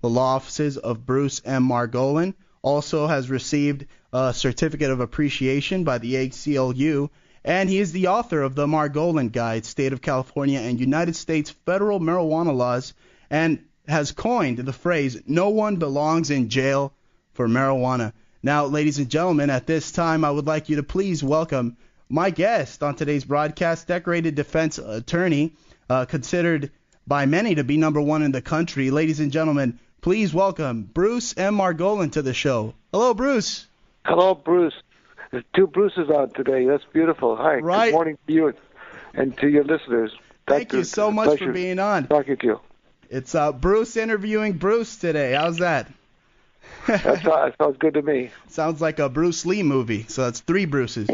the law offices of Bruce M. Margolin. Also has received a certificate of appreciation by the ACLU, and he is the author of the Margolin Guide, State of California and United States Federal Marijuana Laws, and has coined the phrase, "No one belongs in jail for marijuana." Now, ladies and gentlemen, at this time, I would like you to please welcome my guest on today's broadcast, decorated defense attorney, considered by many to be number one in the country. Ladies and gentlemen, please welcome Bruce M. Margolin to the show. Hello, Bruce. Hello, Bruce. There's two Bruces on today. That's beautiful. Hi. Right. Good morning to you and to your listeners. Thank you so much for being on. Talking to you. It's Bruce interviewing Bruce today. How's that? That sounds good to me. Sounds like a Bruce Lee movie. So that's three Bruces.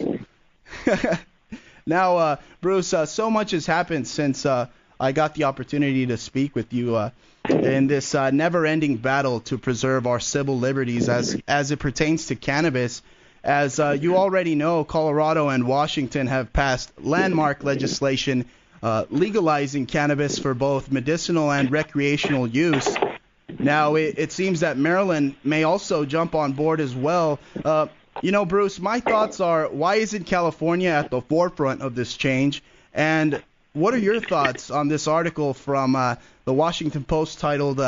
Now, Bruce, so much has happened since I got the opportunity to speak with you in this never-ending battle to preserve our civil liberties as it pertains to cannabis. As you already know, Colorado and Washington have passed landmark legislation legalizing cannabis for both medicinal and recreational use. Now, it seems that Maryland may also jump on board as well. Bruce, my thoughts are, why isn't California at the forefront of this change? And what are your thoughts on this article from the Washington Post titled,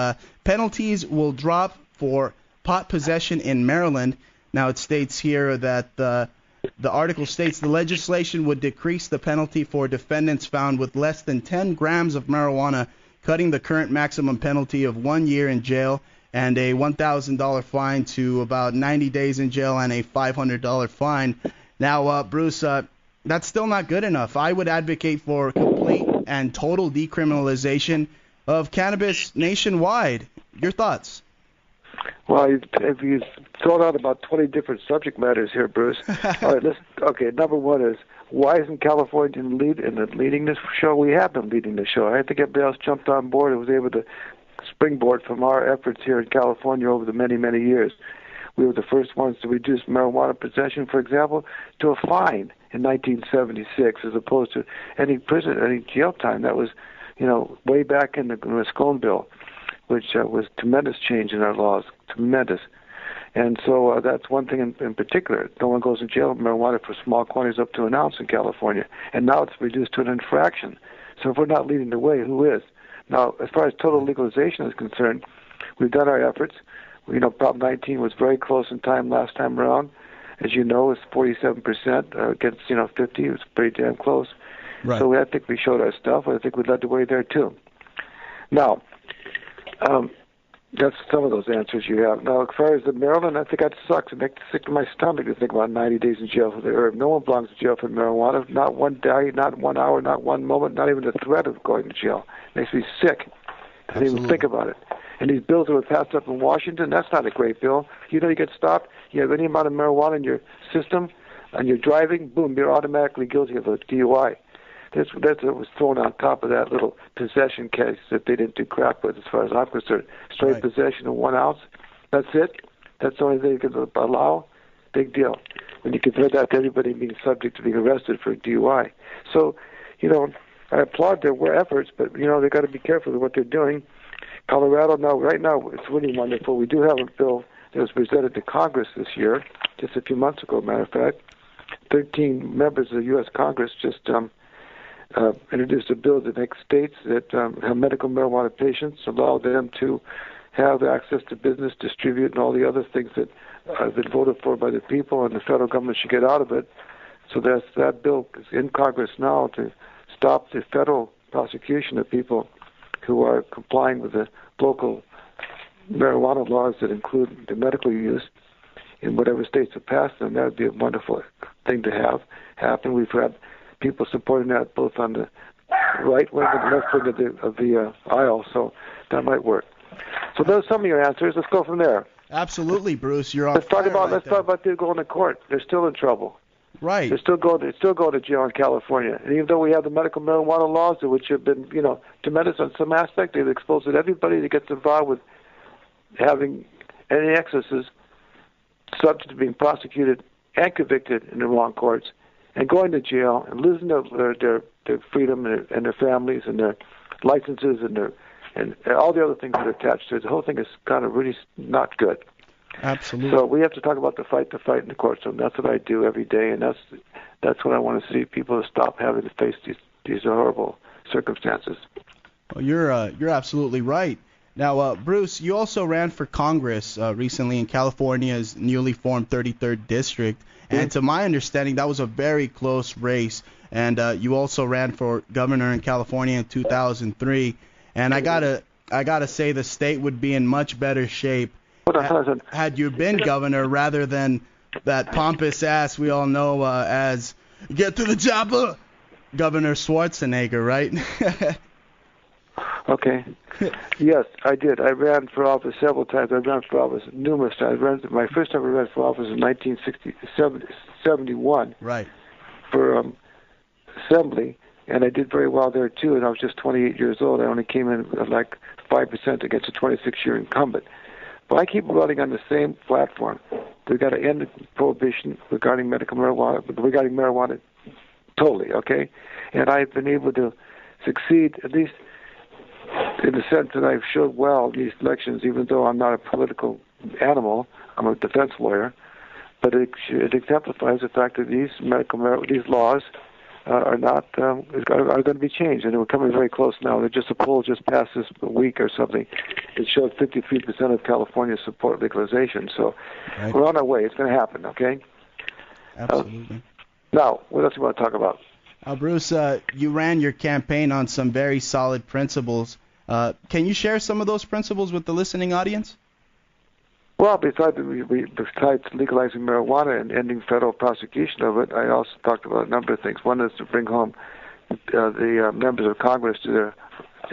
"Penalties Will Drop for Pot Possession in Maryland"? Now, it states here that the article states the legislation would decrease the penalty for defendants found with less than 10 grams of marijuana, cutting the current maximum penalty of 1 year in jail and a $1,000 fine to about 90 days in jail and a $500 fine. Now, Bruce, that's still not good enough. I would advocate for complete and total decriminalization of cannabis nationwide. Your thoughts? Well, you've thrown out about 20 different subject matters here, Bruce. All right, okay, number one is, why isn't California leading this show? We have been leading the show. I think everybody else jumped on board and was able to springboard from our efforts here in California over the many, many years. We were the first ones to reduce marijuana possession, for example, to a fine in 1976, as opposed to any jail time. That was, way back in the Scone bill, which was tremendous change in our laws, tremendous. And so that's one thing in particular. No one goes in jail for marijuana for small quantities up to an ounce in California. And now it's reduced to an infraction. So if we're not leading the way, who is? Now, as far as total legalization is concerned, we've done our efforts. Prop 19 was very close in time last time around. As you know, it's 47% against, 50. It was pretty damn close. Right. So I think we showed our stuff. I think we led the way there, too. Now, that's some of those answers you have. Now, as far as the Maryland, I think that sucks. It makes it sick to my stomach to think about 90 days in jail for the herb. No one belongs in jail for marijuana. Not one day, not 1 hour, not one moment, not even the threat of going to jail. It makes me sick to even think about it. And these bills that were passed up in Washington, that's not a great bill. You get stopped, you have any amount of marijuana in your system, and you're driving, boom, you're automatically guilty of a DUI. That's what was thrown on top of that little possession case that they didn't do crap with, as far as I'm concerned. Straight possession of 1 ounce, that's it. That's the only thing you can allow. Big deal. When you compare that to everybody being subject to being arrested for a DUI. So, I applaud their efforts, but, they've got to be careful with what they're doing. Colorado, right now, it's really wonderful. We do have a bill that was presented to Congress this year, just a few months ago, matter of fact. 13 members of the U.S. Congress just introduced a bill that makes states that have medical marijuana patients, allow them to have access to business, distribute, and all the other things that have been voted for by the people, and the federal government should get out of it. So that bill is in Congress now to stop the federal prosecution of people who are complying with the local marijuana laws that include the medical use in whatever states have passed them. That would be a wonderful thing to have happen. We've had people supporting that both on the right wing and left wing of the aisle, so that might work. So those are some of your answers. Let's go from there. Absolutely, Bruce. You're on Let's talk about them going to court. They're still in trouble. Right. They're still going to jail in California. And even though we have the medical marijuana laws, which have been, tremendous on some aspect, they've exposed everybody that gets involved with having any excesses subject to being prosecuted and convicted in the wrong courts and going to jail and losing their freedom and their families and their licenses and their and all the other things that are attached to it. The whole thing is kind of really not good. Absolutely. So we have to talk about the fight in the courtroom. That's what I do every day, and that's what I want to see people stop having to face these horrible circumstances. Well, you're absolutely right. Now, Bruce, you also ran for Congress recently in California's newly formed 33rd district, and to my understanding, that was a very close race. And you also ran for governor in California in 2003. And I gotta say, the state would be in much better shape had you been governor rather than that pompous ass we all know as "get to the chopper," Governor Schwarzenegger, right? Okay. Yes, I did. I ran for office several times. I ran for office numerous times. My first time I ran for office in 1971. Right. For assembly, and I did very well there too. And I was just 28 years old. I only came in at like 5% against a 26-year incumbent. But I keep running on the same platform. We've got to end prohibition regarding marijuana totally. Okay, and I've been able to succeed at least in the sense that I've showed well in these elections, even though I'm not a political animal. I'm a defense lawyer. But it exemplifies the fact that these laws are going to be changed, and we're coming very close now. A poll just passed this week or something. It showed 53% of California support legalization. So We're on our way. It's going to happen. Okay. Absolutely. Now, what else do you want to talk about? Bruce, you ran your campaign on some very solid principles. Can you share some of those principles with the listening audience? Well, besides legalizing marijuana and ending federal prosecution of it, I also talked about a number of things. One is to bring home the members of Congress to their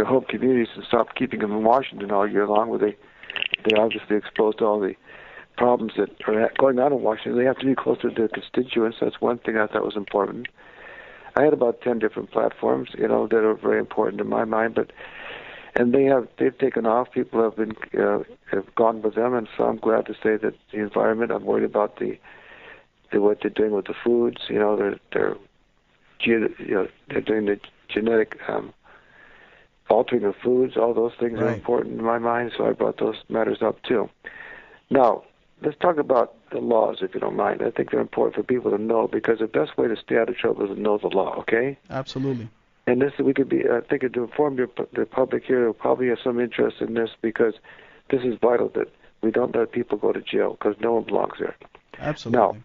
home communities and stop keeping them in Washington all year long, where they obviously exposed to all the problems that are going on in Washington. They have to be closer to their constituents. That's one thing I thought was important. I had about 10 different platforms, that are very important in my mind, and they've taken off. People have gone with them, and so I'm glad to say that the environment. I'm worried about what they're doing with the foods. They're doing the genetic altering of foods. All those things are important in my mind, so I brought those matters up too. Now, let's talk about the laws, if you don't mind. I think they're important for people to know, because the best way to stay out of trouble is to know the law. Okay? Absolutely. And I think to inform the public here, will probably have some interest in this, because this is vital that we don't let people go to jail, because no one belongs there. Absolutely. Now,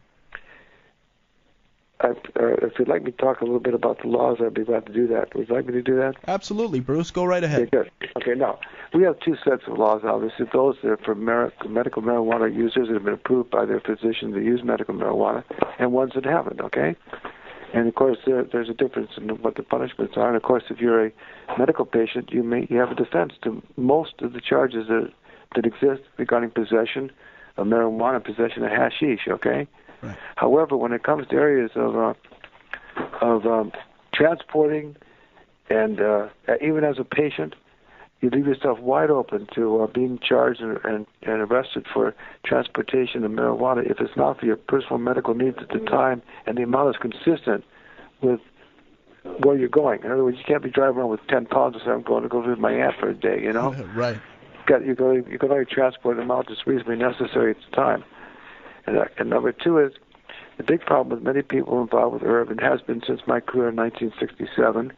if you'd like me to talk a little bit about the laws, I'd be glad to do that. Would you like me to do that? Absolutely, Bruce. Go right ahead. Okay, good. Okay, now, we have two sets of laws, obviously. Those that are for medical marijuana users that have been approved by their physician to use medical marijuana, and ones that haven't, okay? And, of course, there's a difference in what the punishments are. And, of course, if you're a medical patient, you have a defense to most of the charges that exist regarding possession of marijuana, possession of hashish, okay? Right. However, when it comes to areas of transporting and even as a patient, you leave yourself wide open to being charged and arrested for transportation of marijuana if it's not for your personal medical needs at the time and the amount is consistent with where you're going. In other words, you can't be driving around with 10 pounds and say, I'm going to go visit my aunt for a day, Right. You can only transport an amount that's reasonably necessary at the time. And number two is, the big problem with many people involved with herb, and has been since my career in 1967,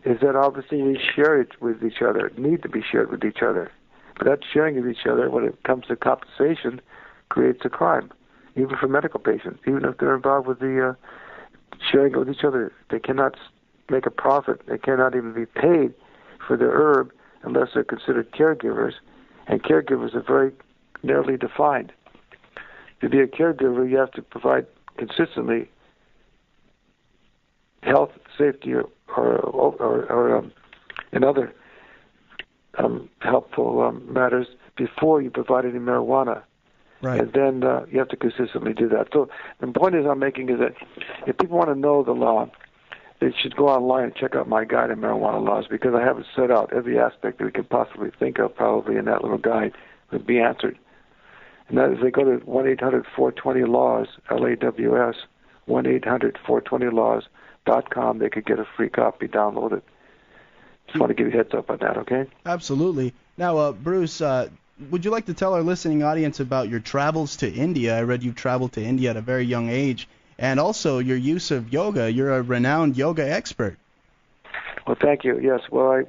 is that obviously we share it with each other, need to be shared with each other. But that sharing of each other, when it comes to compensation, creates a crime, even for medical patients. Even if they're involved with the sharing it with each other, they cannot make a profit. They cannot even be paid for their herb unless they're considered caregivers, and caregivers are very narrowly defined. To be a caregiver, you have to provide consistently health, safety, or and other helpful matters before you provide any marijuana. Right. And then you have to consistently do that. So the point I'm making is that if people want to know the law, they should go online and check out my guide on marijuana laws, because I have it set out. Every aspect that we could possibly think of probably in that little guide would be answered. And that is, they go to 1-800-420-LAWS, LAWS, 1-800-420-LAWS.com. They could get a free copy, download it. Just want to give you a heads up on that, okay? Absolutely. Now, Bruce, would you like to tell our listening audience about your travels to India? I read you traveled to India at a very young age, and also your use of yoga. You're a renowned yoga expert. Well, thank you. Yes. Well, I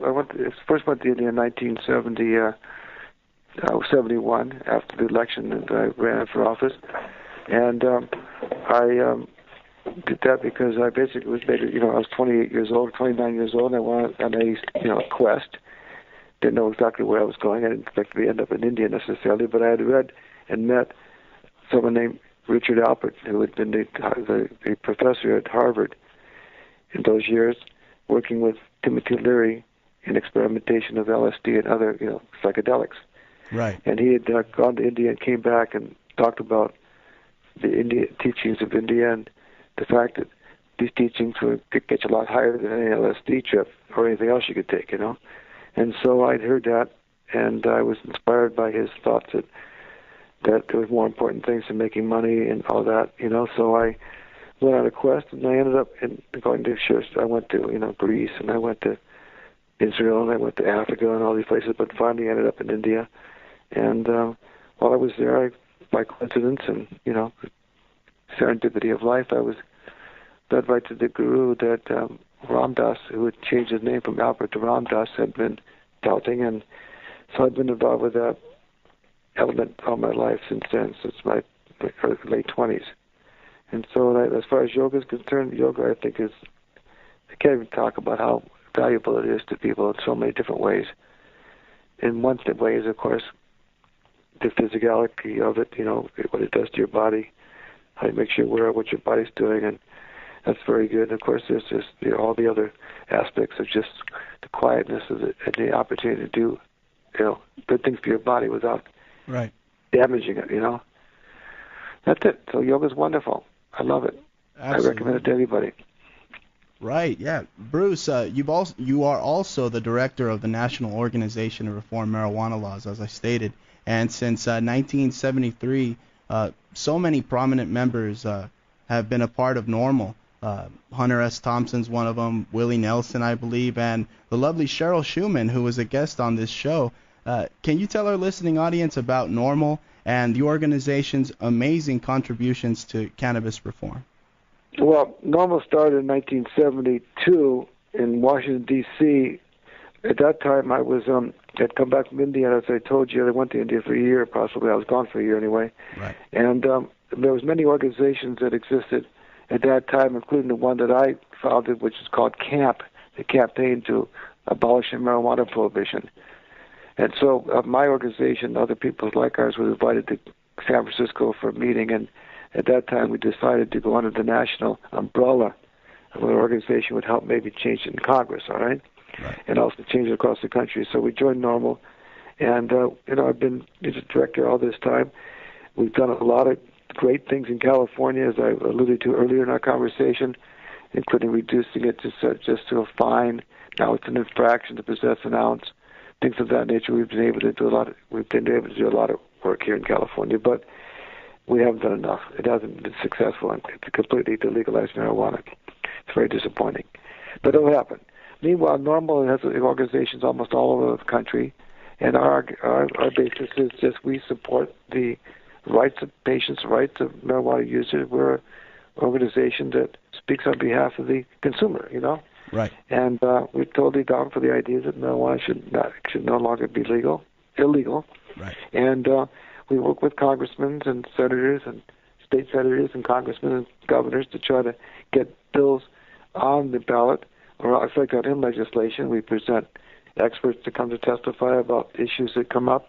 first went to India in 1971 after the election that I ran for office, and I did that because I basically was made. I was 28 years old, 29 years old, and I went on a quest. Didn't know exactly where I was going. I didn't expect to end up in India necessarily, but I had read and met someone named Richard Alpert, who had been the professor at Harvard in those years, working with Timothy Leary in experimentation of LSD and other, psychedelics. Right. And he had gone to India and came back and talked about the India teachings of India and the fact that these teachings could get you a lot higher than any LSD trip or anything else you could take, And so I'd heard that, and I was inspired by his thoughts that there was more important things than making money and all that, So I went on a quest, and I ended up going to I went to, Greece, and I went to Israel, and I went to Africa and all these places, but finally ended up in India. And while I was there, by coincidence and, serendipity of life, I was led right to the guru that Ram Dass, who had changed his name from Albert to Ram Dass, had been doubting, and so I've been involved with that element all my life since then, since my late 20s. And so as far as yoga is concerned, yoga I think I can't even talk about how valuable it is to people in so many different ways. And one way is, of course, the physicality of it, what it does to your body, how you make sure you're aware of what your body's doing, and that's very good. And of course, there's just all the other aspects of just the quietness of it and the opportunity to do, good things for your body without damaging it. That's it. So yoga's wonderful. I love it. Absolutely. I recommend it to everybody. Right. Yeah, Bruce, you are also the director of the National Organization to Reform Marijuana Laws, as I stated, and since 1973, so many prominent members have been a part of NORML. Hunter S. Thompson's one of them, Willie Nelson, I believe, and the lovely Cheryl Schumann, who was a guest on this show. Can you tell our listening audience about NORML and the organization's amazing contributions to cannabis reform? Well, NORML started in 1972 in Washington, D.C. At that time, I was had come back from India, as I told you. I went to India for a year, possibly. I was gone for a year anyway. Right. And there was many organizations that existed at that time, including the one that I founded, which is called CAMP, the Campaign to Abolish Marijuana Prohibition. And so my organization, other people like ours, were invited to San Francisco for a meeting, and at that time we decided to go under the national umbrella of an organization would help maybe change it in Congress, all right? And also change it across the country. So we joined NORML, and I've been the director all this time. We've done a lot of great things in California, as I alluded to earlier in our conversation, including reducing it just to a fine. Now it's an infraction to possess an ounce. Things of that nature. We've been able to do a lot of work here in California, but we haven't done enough. It hasn't been successful and completely to legalize marijuana. It's very disappointing, but it'll happen. Meanwhile, NORML has organizations almost all over the country, and our basis is just we support the rights of patients, rights of marijuana users. We're an organization that speaks on behalf of the consumer, Right. And we're totally down for the idea that marijuana should no longer be illegal. Right. And we work with congressmen and senators and state senators and congressmen and governors to try to get bills on the ballot, or if I got in legislation. We present experts to come to testify about issues that come up.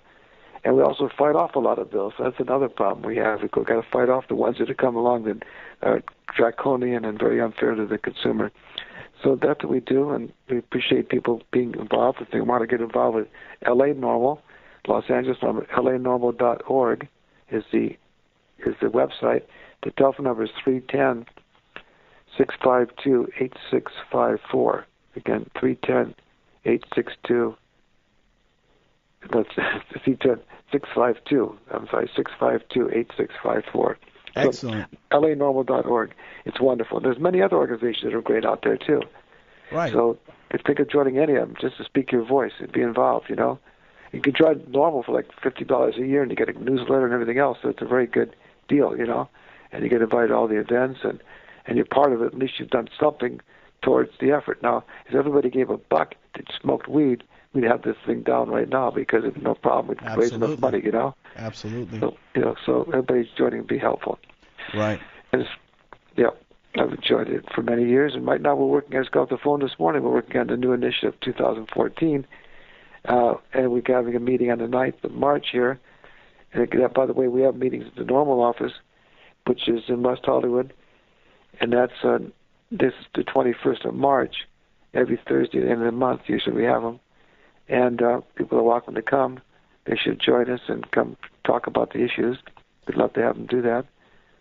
And we also fight off a lot of bills. That's another problem we have. We've got to fight off the ones that have come along that are draconian and very unfair to the consumer. So that's what we do, and we appreciate people being involved. If they want to get involved with LA NORML, Los Angeles NORML, LANORML.org is the website. The telephone number is 310-652-8654. Again, 310-862. That's 652. I'm sorry, 652-8654. Excellent. So, LANORML.org. It's wonderful. There's many other organizations that are great out there too. Right. So think of joining any of them just to speak your voice and be involved, You can join normal for like $50 a year, and you get a newsletter and everything else, so it's a very good deal, And you get invited to all the events, and you're part of it. At least you've done something towards the effort. Now, if everybody gave $1 that smoked weed, we'd have this thing down right now because it's no problem with raising enough money, Absolutely. So, so everybody's joining would be helpful. Right. And I've enjoyed it for many years, and right now we're working, I just got off the phone this morning, we're working on the new initiative 2014, and we're having a meeting on the 9th of March here. And by the way, we have meetings at the normal office, which is in West Hollywood, and that's this is the 21st of March, every Thursday at the end of the month, usually we have them. And people are welcome to come. They should join us and come talk about the issues. We'd love to have them do that.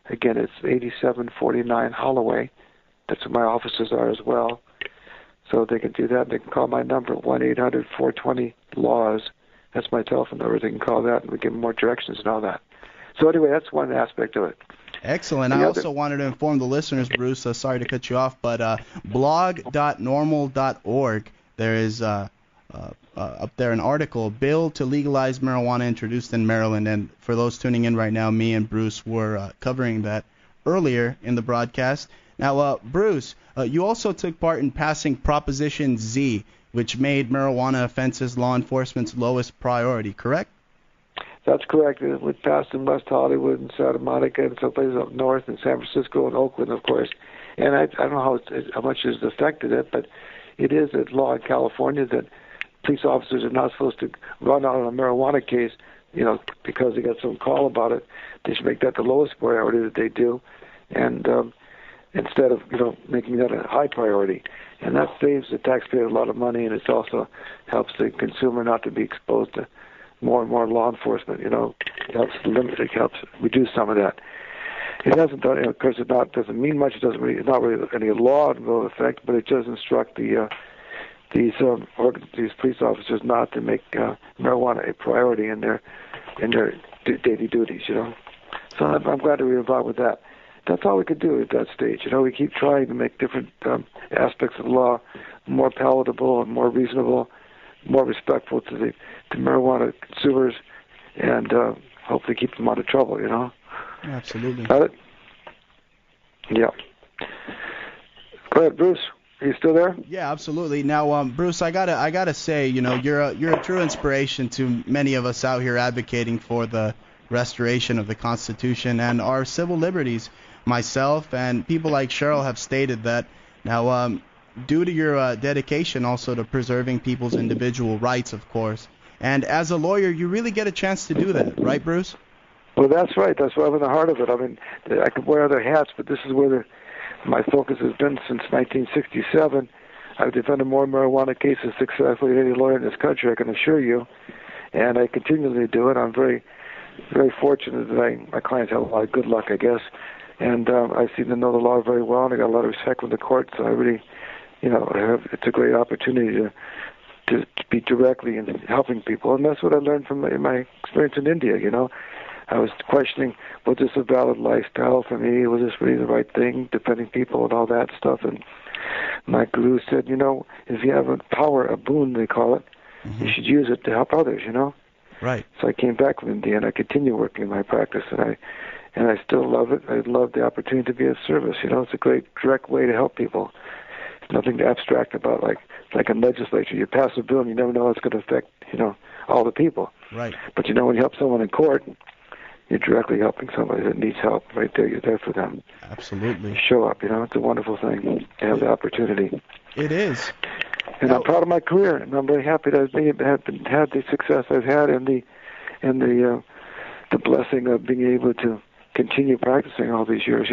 Again, it's 8749 Holloway. That's where my offices are as well. So they can do that. They can call my number, 1-800-420-LAWS. That's my telephone number. They can call that, and we give them more directions and all that. So anyway, that's one aspect of it. Excellent. I also wanted to inform the listeners, Bruce, sorry to cut you off, but blog.normal.org, there is up there an article, Bill to Legalize Marijuana introduced in Maryland. And for those tuning in right now, me and Bruce were covering that earlier in the broadcast. Now, Bruce, you also took part in passing Proposition Z, which made marijuana offenses law enforcement's lowest priority, correct? That's correct. It was passed in West Hollywood and Santa Monica and some places up north in San Francisco and Oakland, of course. And I don't know how much it's affected it, but it is a law in California that police officers are not supposed to run out on a marijuana case, because they got some call about it. They should make that the lowest priority that they do, and instead of making that a high priority. And that saves the taxpayer a lot of money, and it also helps the consumer not to be exposed to more and more law enforcement. It helps reduce some of that. It hasn't done, of course, doesn't mean much. It's not really any law in effect, but it does instruct these police officers not to make marijuana a priority in their daily duties. So I'm glad to be involved with that. That's all we could do at that stage. We keep trying to make different aspects of the law more palatable and more reasonable, more respectful to marijuana consumers, and hopefully keep them out of trouble. Absolutely. Got it? Yeah. Go ahead, Bruce. Are you still there? Yeah, absolutely. Now, Bruce, I gotta say, you're a true inspiration to many of us out here advocating for the restoration of the Constitution and our civil liberties. Myself and people like Cheryl have stated that. Now, due to your dedication also to preserving people's individual rights, of course, and as a lawyer, you really get a chance to do that, right, Bruce? Well, that's right. That's why I'm in the heart of it. I mean, I could wear other hats, but this is where my focus has been since 1967. I've defended more marijuana cases successfully than any lawyer in this country, I can assure you, and I continually do it. I'm very, very fortunate that my clients have a lot of good luck, I guess, and I seem to know the law very well, and I got a lot of respect from the court, so I really, it's a great opportunity to be directly in helping people, and that's what I learned from my experience in India, I was questioning, was this a valid lifestyle for me? Was this really the right thing, defending people and all that stuff? And my guru said, if you have a power, a boon, they call it, you should use it to help others, Right. So I came back from India, and I continue working in my practice, and I still love it. I love the opportunity to be of service. It's a great, direct way to help people. There's nothing abstract about, like in legislature. You pass a bill, and you never know how it's going to affect, all the people. Right. But, when you help someone in court, you're directly helping somebody that needs help right there. You're there for them. Absolutely. You show up, it's a wonderful thing to have the opportunity. It is. And I'm proud of my career, and I'm very happy that I've had the success I've had and the blessing of being able to continue practicing all these years,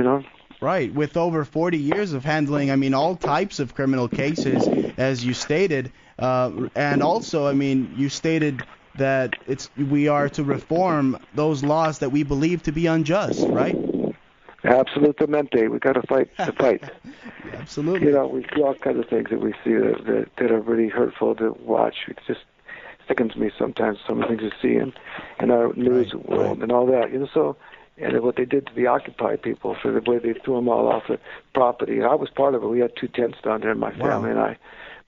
Right. With over 40 years of handling, all types of criminal cases, as you stated, and also, you stated that we are to reform those laws that we believe to be unjust, right? Absolutamente. We got to fight the fight. Absolutely. We see all kinds of things that we see that are really hurtful to watch. It just sickens me sometimes, some of the things you see in our news world and all that. So and what they did to the Occupy people for the way they threw them all off the property. I was part of it. We had 2 tents down there, my family and I.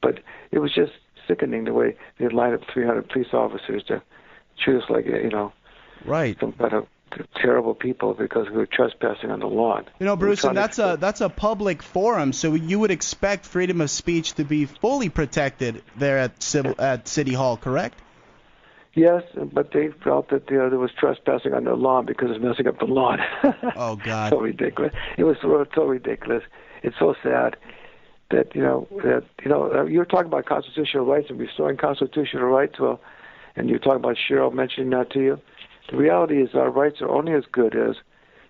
But it was just sickening the way they'd line up 300 police officers to treat us like, right, some kind of terrible people because we were trespassing on the lawn. Bruce, and that's a public forum, so you would expect freedom of speech to be fully protected there at City Hall, correct? Yes, but they felt that there was trespassing on their lawn because it's messing up the lawn. Oh, God. So ridiculous. It was so ridiculous. It's so sad that, you're talking about constitutional rights and restoring constitutional rights, and you're talking about Cheryl mentioning that to you. The reality is our rights are only as good as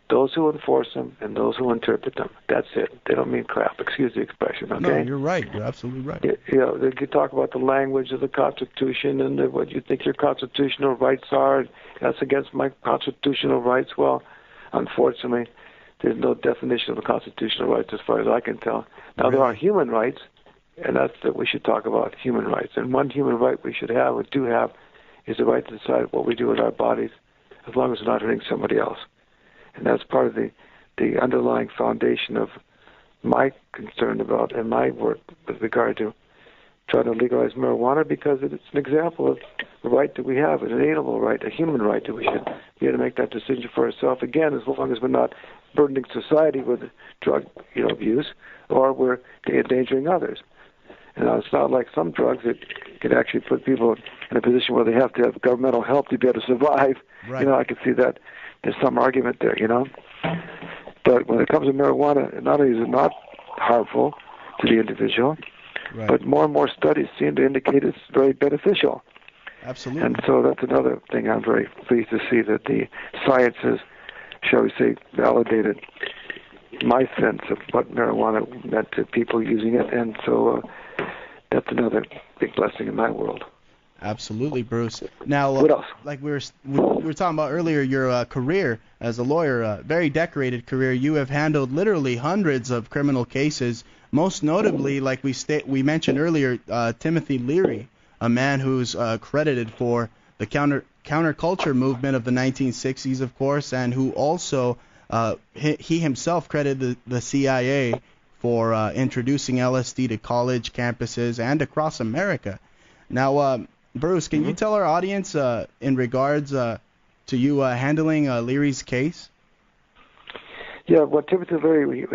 those who enforce them and those who interpret them. That's it. They don't mean crap. Excuse the expression, okay? No, you're right. You're absolutely right. They could talk about the language of the Constitution and what you think your constitutional rights are. That's against my constitutional rights. Well, unfortunately, there's no definition of the constitutional rights as far as I can tell. Now, There are human rights, and that's that we should talk about, human rights. And one human right we should have, or do have, is the right to decide what we do with our bodies as long as we're not hurting somebody else. And that's part of the underlying foundation of my concern about and my work with regard to trying to legalize marijuana, because it's an example of the right that we have, an inalienable right, a human right, that we should be able to make that decision for ourselves, again, as long as we're not burdening society with drug abuse or we're endangering others. And it's not like some drugs that can actually put people in a position where they have to have governmental help to be able to survive. Right. I can see that there's some argument there, But when it comes to marijuana, not only is it not harmful to the individual, right, but more and more studies seem to indicate it's very beneficial. Absolutely. And so that's another thing I'm very pleased to see, that the science has, shall we say, validated my sense of what marijuana meant to people using it. And so that's another big blessing in my world. Absolutely, Bruce. Now, what else? Like we were talking about earlier, your career as a lawyer, very decorated career. You have handled literally hundreds of criminal cases. Most notably, like we mentioned earlier, Timothy Leary, a man who's credited for the counterculture movement of the 1960s, of course, and who also he himself credited the CIA for introducing LSD to college campuses and across America. Now, Bruce, can you tell our audience in regards to you handling Leary's case? Yeah, well, Timothy Leary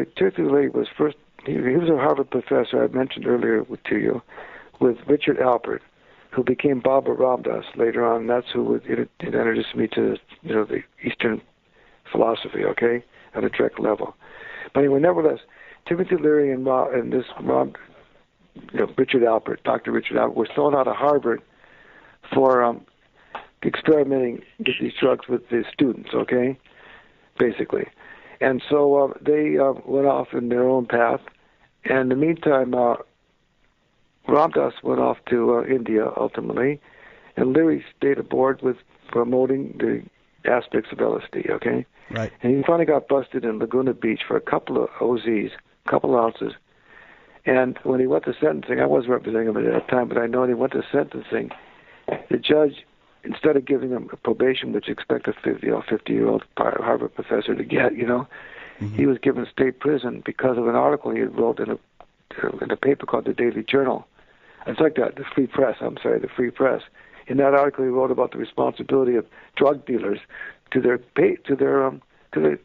was first, he was a Harvard professor I mentioned earlier to you, with Richard Alpert, who became Baba Ramdas later on. That's who introduced me to the Eastern philosophy, okay, at a direct level. But anyway, nevertheless, Timothy Leary and Richard Alpert, Dr. Richard Alpert, were thrown out of Harvard for experimenting with these drugs with the students, okay, basically. And so they went off in their own path. And in the meantime, Ramdas went off to India, ultimately, and Leary stayed aboard with promoting the aspects of LSD, okay? Right. And he finally got busted in Laguna Beach for a couple of OZs, a couple ounces. And when he went to sentencing, I wasn't representing him at that time, but I know when he went to sentencing, the judge, instead of giving him a probation, which you expect a 50-year-old Harvard professor to get, he was given state prison because of an article he had wrote in a paper called the Daily Journal. It's like that, the Free Press. In that article, he wrote about the responsibility of drug dealers to their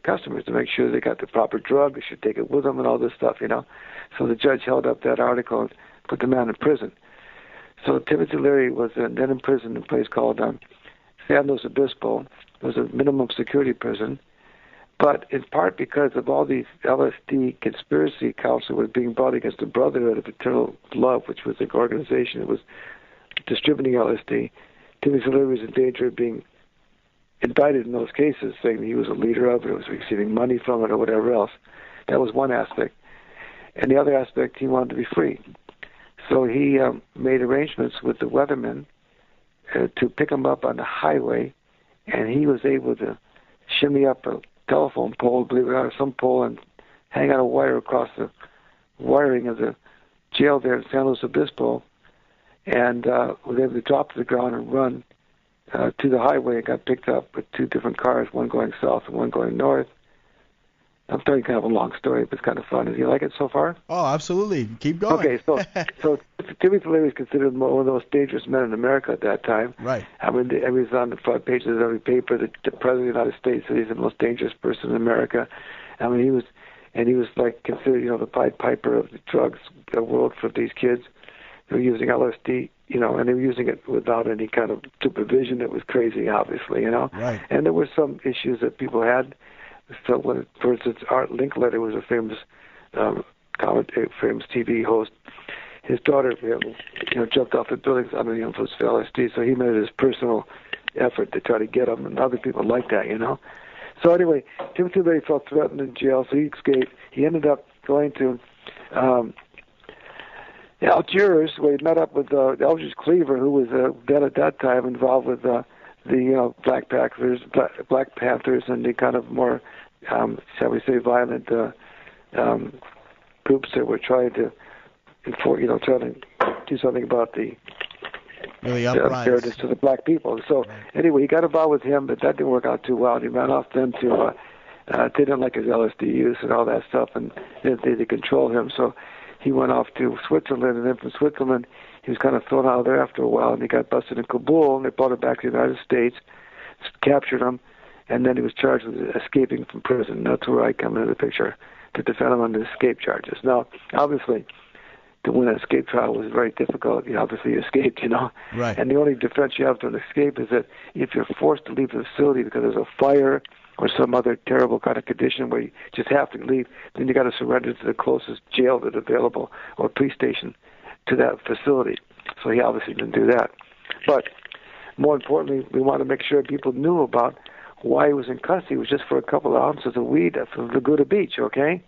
customers to make sure they got the proper drug, they should take it with them, and all this stuff, So the judge held up that article and put the man in prison. So Timothy Leary was then in prison in a place called San Luis Obispo. It was a minimum security prison. But in part because of all these LSD conspiracy counts that were being brought against the Brotherhood of Eternal Love, which was an organization that was distributing LSD, Timothy Leary was in danger of being indicted in those cases, saying that he was a leader of it, or was receiving money from it, or whatever else. That was one aspect. And the other aspect, he wanted to be free. So he made arrangements with the weathermen to pick him up on the highway, and he was able to shimmy up a telephone pole, believe it or not, some pole, and hang out a wire across the wiring of the jail there in San Luis Obispo, and was able to drop to the ground and run to the highway and got picked up with two different cars, one going south and one going north. I'm telling you kind of a long story, but it's kind of fun. Do you like it so far? Oh, absolutely. Keep going. Okay, so Timothy Leary was considered one of the most dangerous men in America at that time. Right. I mean, he was on the front pages of every paper. The President of the United States said he's the most dangerous person in America. I mean, he was like considered, the Pied Piper of the drugs world for these kids. They were using LSD, and they were using it without any kind of supervision. It was crazy, obviously, Right. And there were some issues that people had. So, for instance, Art Linkletter was a famous famous TV host. His daughter, jumped off the buildings under the influence of LSD, so he made it his personal effort to try to get him, and other people like that, So anyway, Timothy Leary felt threatened in jail, so he escaped. He ended up going to Algiers, where he met up with Eldridge Cleaver, who was then at that time involved with the Black Panthers, and the kind of more, shall we say, violent groups that were trying to do something about the fairness to the black people. So anyway, he got involved with him, but that didn't work out too well. He ran off then to they didn't like his LSD use and all that stuff, and they control him. So he went off to Switzerland, and then from Switzerland he was kind of thrown out of there after a while, and he got busted in Kabul, and they brought him back to the United States, captured him, and then he was charged with escaping from prison. That's where I come into the picture, to defend him on the escape charges. Now, obviously, to win an escape trial was very difficult. He obviously escaped, Right. And the only defense you have to an escape is that if you're forced to leave the facility because there's a fire or some other terrible kind of condition where you just have to leave, then you got to surrender to the closest jail that's available or police station to that facility. So he obviously didn't do that. But more importantly, we want to make sure people knew about why he was in custody. It was just for a couple of ounces of weed from Laguna Beach, okay?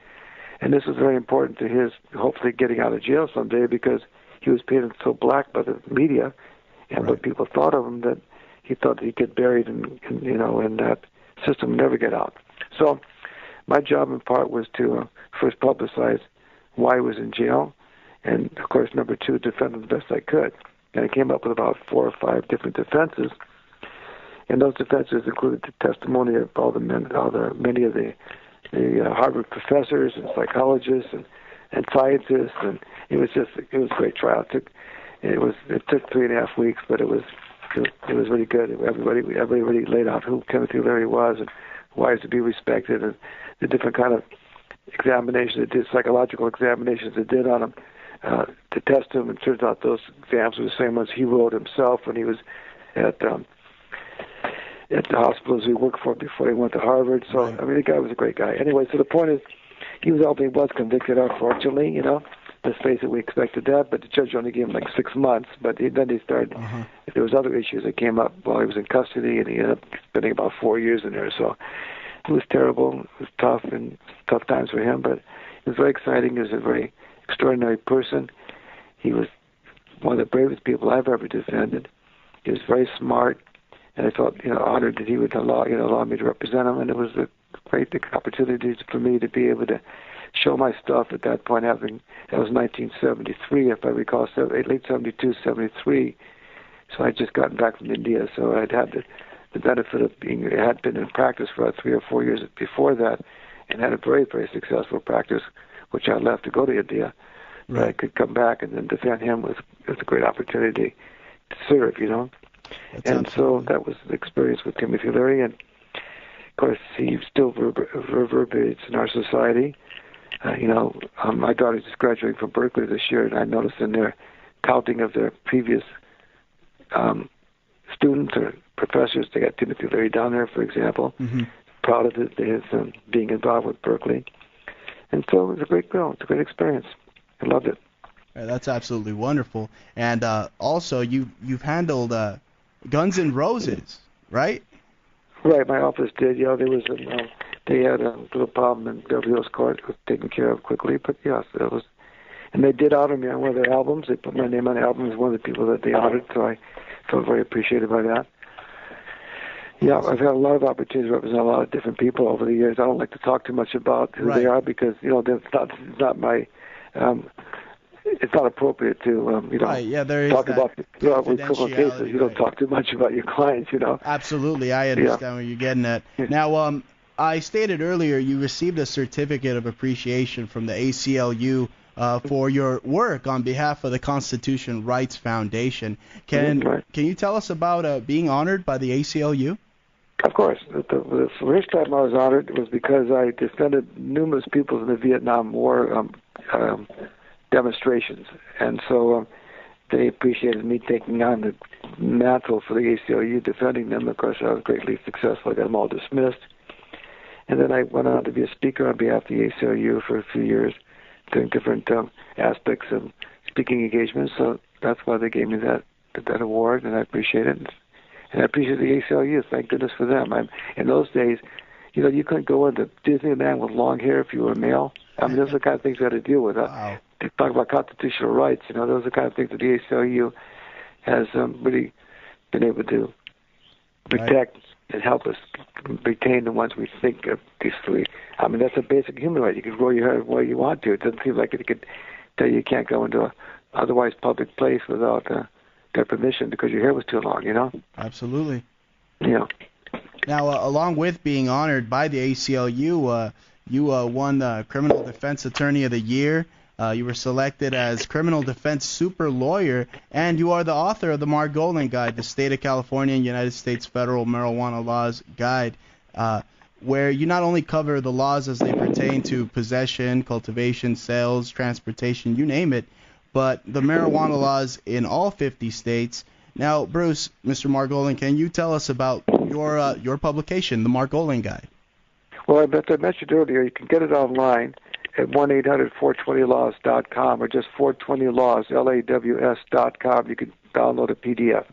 And this was very important to his hopefully getting out of jail someday, because he was painted so black by the media and what people thought of him, that he thought that he'd get buried in that system and never get out. So my job in part was to first publicize why he was in jail, and of course, number two, defend him the best I could. And I came up with about 4 or 5 different defenses, and those defenses included the testimony of many of the Harvard professors and psychologists and scientists, and it was a great trial. It took 3.5 weeks, but it was really good. Everybody laid out who Timothy Leary was and why he's to be respected, and the different kind of examinations psychological examinations they did on him to test him. And it turns out those exams were the same ones he wrote himself when he was at the hospitals he worked for before he went to Harvard. So, I mean, the guy was a great guy. Anyway, so the point is, he was convicted, unfortunately, Let's face it, we expected that, but the judge only gave him like 6 months. But then he started, there was other issues that came up while he was in custody, and he ended up spending about 4 years in there. So it was terrible. It was tough times for him, but it was very exciting. He was a very extraordinary person. He was one of the bravest people I've ever defended. He was very smart, and I felt, honored that he would allow me to represent him. And it was a great opportunity for me to be able to show my stuff at that point. That was 1973, if I recall, late 72, 73. So I'd just gotten back from India, so I'd had the benefit of had been in practice for about 3 or 4 years before that, and had a very, very successful practice, which I left to go to India. Right. But I could come back and then defend him was a great opportunity to serve, So that was the experience with Timothy Leary, and of course he still reverberates in our society. My daughter's just graduating from Berkeley this year, and I noticed in their counting of their previous students or professors, they got Timothy Leary down there, for example. Mm-hmm. Proud of his being involved with Berkeley. And so it was a great girl. It's a great experience. I loved it. Yeah, that's absolutely wonderful. And also, you've handled Guns N' Roses, right? Right, my office did. There was they had a little problem in Beverly Hills Court. It was taken care of quickly, but yes, it was. And they did honor me on one of their albums. They put my name on the album as one of the people that they honored, so I felt very appreciated by that. Yeah, I've had a lot of opportunities to represent a lot of different people over the years. I don't like to talk too much about who they are because, it's not my it's not appropriate to Right, yeah, there is talk that about with criminal cases. confidentiality, You don't right. talk too much about your clients. Absolutely, I understand where you're getting at. Now, I stated earlier you received a certificate of appreciation from the ACLU for your work on behalf of the Constitution Rights Foundation. Can you tell us about being honored by the ACLU? Of course. The first time I was honored was because I defended numerous people in the Vietnam War demonstrations, and so they appreciated me taking on the mantle for the ACLU, defending them. Of course, I was greatly successful. I got them all dismissed. And then I went on to be a speaker on behalf of the ACLU for a few years, doing different aspects of speaking engagements. So that's why they gave me that award, and I appreciate it. And I appreciate the ACLU. Thank goodness for them. In those days, you couldn't go into Disneyland with long hair if you were a male. I mean, those are the kind of things you had to deal with. Wow. They talk about constitutional rights. Those are the kind of things that the ACLU has really been able to protect and help us retain the ones we think are peacefully. I mean, that's a basic human right. You can grow your hair where you want to. It doesn't seem like it could tell you can't go into a otherwise public place without their permission because your hair was too long, Absolutely. Yeah. Now, along with being honored by the ACLU, you won the Criminal Defense Attorney of the Year. You were selected as Criminal Defense Super Lawyer, and you are the author of the Margolin Guide, the State of California and United States Federal Marijuana Laws Guide, where you not only cover the laws as they pertain to possession, cultivation, sales, transportation, you name it, but the marijuana laws in all 50 states. Now, Bruce, Mr. Margolin, can you tell us about your publication, the Margolin Guide? Well, I mentioned earlier, you can get it online at 1-800-420-LAWS.com or just 420-LAWS, LAWS.com. You can download a PDF.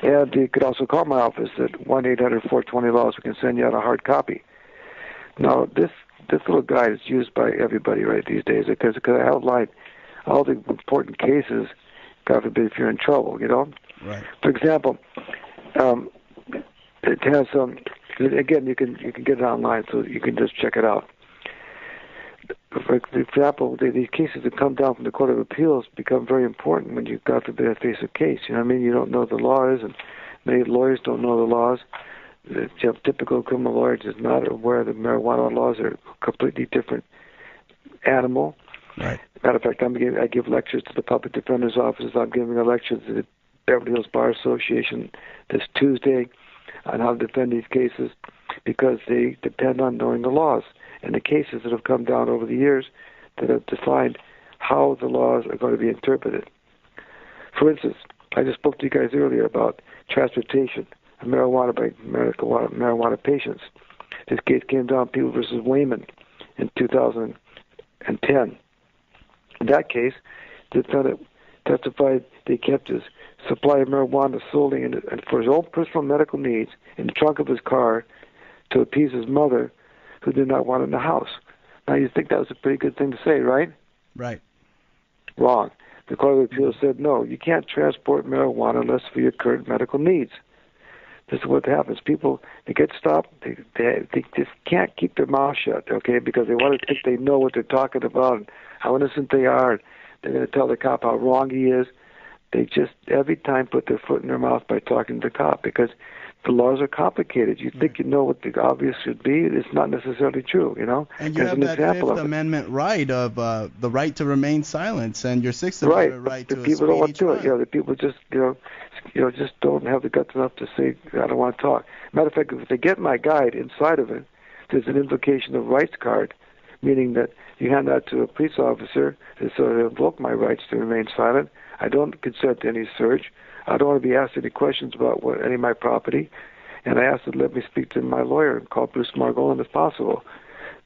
And you could also call my office at 1-800-420-LAWS. We can send you out a hard copy. Now, this little guide is used by everybody right these days because I outline all the important cases, God forbid, if you're in trouble, Right. For example, it has again, you can get it online, so you can just check it out. For example, these cases that come down from the Court of Appeals become very important when you, God forbid, face a case. You don't know the laws, and many lawyers don't know the laws. The typical criminal lawyer is not aware that marijuana laws are a completely different animal. Right. Matter of fact, I give lectures to the public defender's offices. I'm giving a lecture to the Beverly Hills Bar Association this Tuesday on how to defend these cases because they depend on knowing the laws and the cases that have come down over the years that have defined how the laws are going to be interpreted. For instance, I just spoke to you guys earlier about transportation of marijuana by marijuana patients. This case came down, People versus Wayman, in 2010. In that case, the defendant testified they kept his supply of marijuana solely and for his own personal medical needs in the trunk of his car to appease his mother, who did not want it in the house. Now, you think that was a pretty good thing to say, right? Right. Wrong. The Court of Appeals said, no, you can't transport marijuana unless for your current medical needs. This is what happens. People, they get stopped. They just can't keep their mouth shut, okay, because they want to think they know what they're talking about and how innocent they are. They're going to tell the cop how wrong he is. They just every time put their foot in their mouth by talking to the cop because the laws are complicated. You think you know what the obvious should be. It's not necessarily true, And you have that Fifth Amendment right of the right to remain silent and your Sixth Amendment right to a speedy trial. The people don't want to do it. The people just, just don't have the guts enough to say, I don't want to talk. Matter of fact, if they get my guide, inside of it, there's an invocation of rights card, meaning that you hand that to a police officer to sort of invoke my rights to remain silent. I don't consent to any search. I don't want to be asked any questions about any of my property. And I asked them to let me speak to my lawyer and call Bruce Margolin if possible.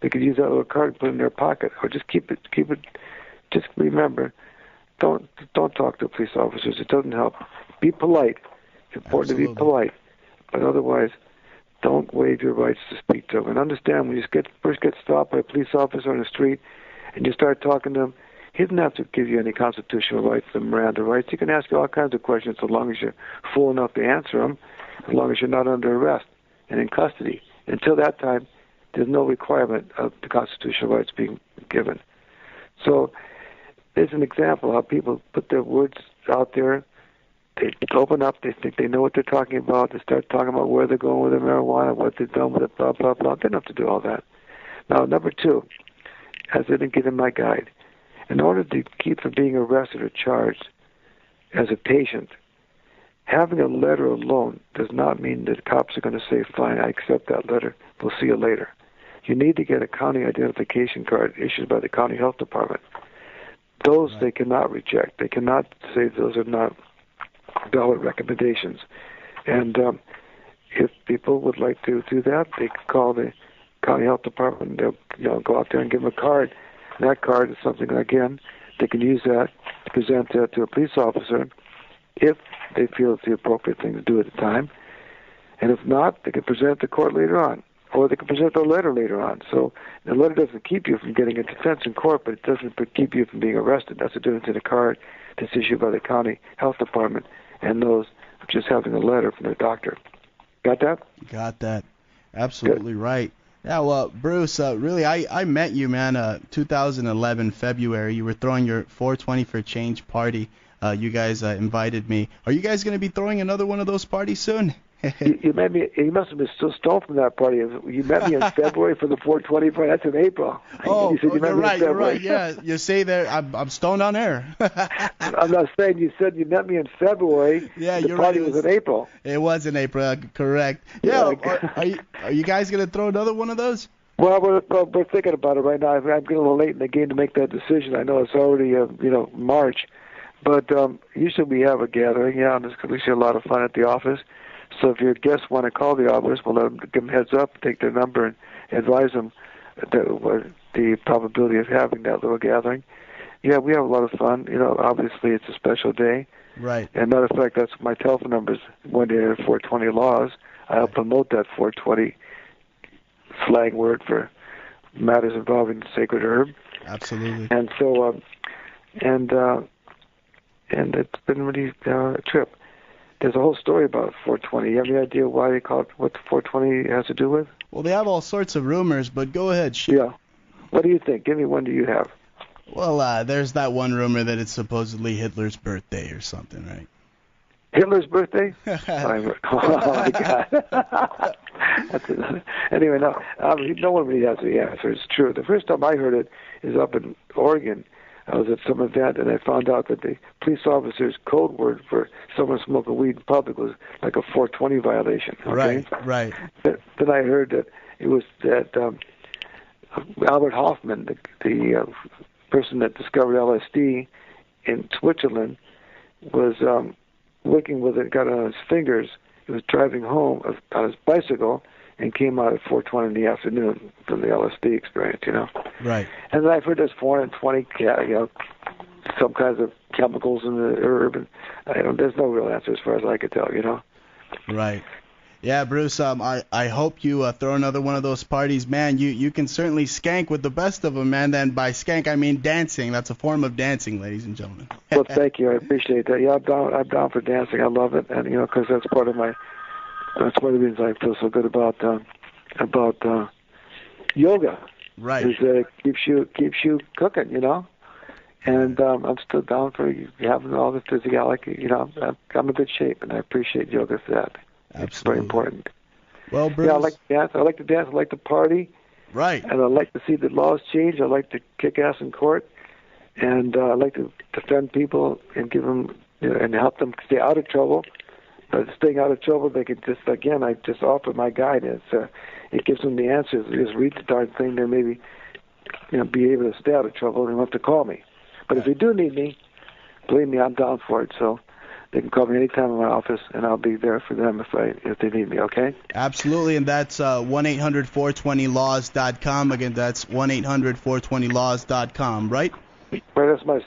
They could use that little card and put it in their pocket, or just keep it. Just remember, don't talk to police officers. It doesn't help. Be polite. It's important to be polite, but otherwise, don't waive your rights to speak to them. And understand when you first get stopped by a police officer on the street, and you start talking to them, he doesn't have to give you any constitutional rights, the Miranda rights. He can ask you all kinds of questions so long as you're fool enough to answer them, as long as you're not under arrest and in custody. Until that time, there's no requirement of the constitutional rights being given. So there's an example how people put their words out there. They open up. They think they know what they're talking about. They start talking about where they're going with the marijuana, what they've done with it, blah, blah, blah. They don't have to do all that. Now, number two, as I didn't get in my guide, in order to keep from being arrested or charged as a patient, having a letter alone does not mean that the cops are going to say, fine, I accept that letter. We'll see you later. You need to get a county identification card issued by the county health department. Those They cannot reject. They cannot say those are not valid recommendations. And if people would like to do that, they can call the county health department. They'll go out there and give them a card. And that card is something, again, they can use that to present that to a police officer if they feel it's the appropriate thing to do at the time. And if not, they can present it to court later on. Or they can present a letter later on. So the letter doesn't keep you from getting a defense in court, but it doesn't keep you from being arrested. That's the difference in a card that's issued by the county health department and those just having a letter from their doctor. Got that? Got that. Absolutely Good. Right. Yeah, well, Bruce, really, I met you, man, 2011, February. You were throwing your 420 for Change party. You guys invited me. Are you guys going to be throwing another one of those parties soon? You met me. You must have been still stoned from that party. You met me in February for the 420 party. That's in April. Oh, you said you met me in February. You're right. Yeah, you say that I'm stoned on air. I'm not saying you said you met me in February. Yeah, the you're party right. was in April. It was in April. Correct. Yeah. Are you guys gonna throw another one of those? Well, we're thinking about it right now. I'm getting a little late in the game to make that decision. I know it's already March, but usually we have a gathering. Yeah, and it's usually a lot of fun at the office. So if your guests want to call the office, we'll let them give them heads up, take their number, and advise them the probability of having that little gathering. Yeah, we have a lot of fun. Obviously it's a special day. Right. And matter of fact, that's my telephone number is 1-800-420-LAWS. I'll promote that 420 slang word for matters involving sacred herb. Absolutely. And so, and it's been really a trip. There's a whole story about 420. You have any idea why they call it, what the 420 has to do with? Well, they have all sorts of rumors, but go ahead. Yeah. What do you think? Give me one do you have? Well, there's that one rumor that it's supposedly Hitler's birthday or something, right? Hitler's birthday? Oh, my God. Anyway, no one really has the answer. It's true. The first time I heard it is up in Oregon. I was at some event, and I found out that the police officer's code word for someone smoking weed in public was like a 420 violation. Okay? Right. Then I heard that it was that Albert Hoffman, the person that discovered LSD in Switzerland, was working with it, got it on his fingers. He was driving home on his bicycle and came out at 4:20 in the afternoon from the LSD experience, Right. And then I've heard there's 420, some kinds of chemicals in the herb, and there's no real answer as far as I could tell, Right. Yeah, Bruce, I hope you throw another one of those parties. Man, you can certainly skank with the best of them, man. Then by skank, I mean dancing. That's a form of dancing, ladies and gentlemen. Well, thank you. I appreciate that. Yeah, I'm down for dancing. I love it, and because that's one of the reasons I feel so good about yoga. Right. Is keeps you cooking, And I'm still down for having all the physiology. I'm in good shape, and I appreciate yoga for that. Absolutely. It's very important. Well, Bruce. Yeah, I like to dance. I like to dance. I like to party. Right. And I like to see the laws change. I like to kick ass in court, and I like to defend people and give them and help them stay out of trouble. But staying out of trouble, they could I just offer my guidance. It gives them the answers. They just read the darn thing. They maybe, be able to stay out of trouble. They don't have to call me. But if they do need me, believe me, I'm down for it. So they can call me anytime in my office, and I'll be there for them if they need me. Okay? Absolutely, and that's 1-800-420-LAWS.com. Again, that's 1-800-420-LAWS.com, right? Right, that's my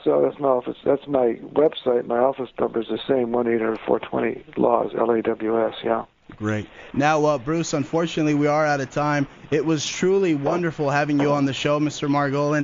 office. That's my website. My office number is the same, 1-800-420-LAWS, LAWS, yeah. Great. Now, Bruce, unfortunately, we are out of time. It was truly wonderful having you on the show, Mr. Margolin.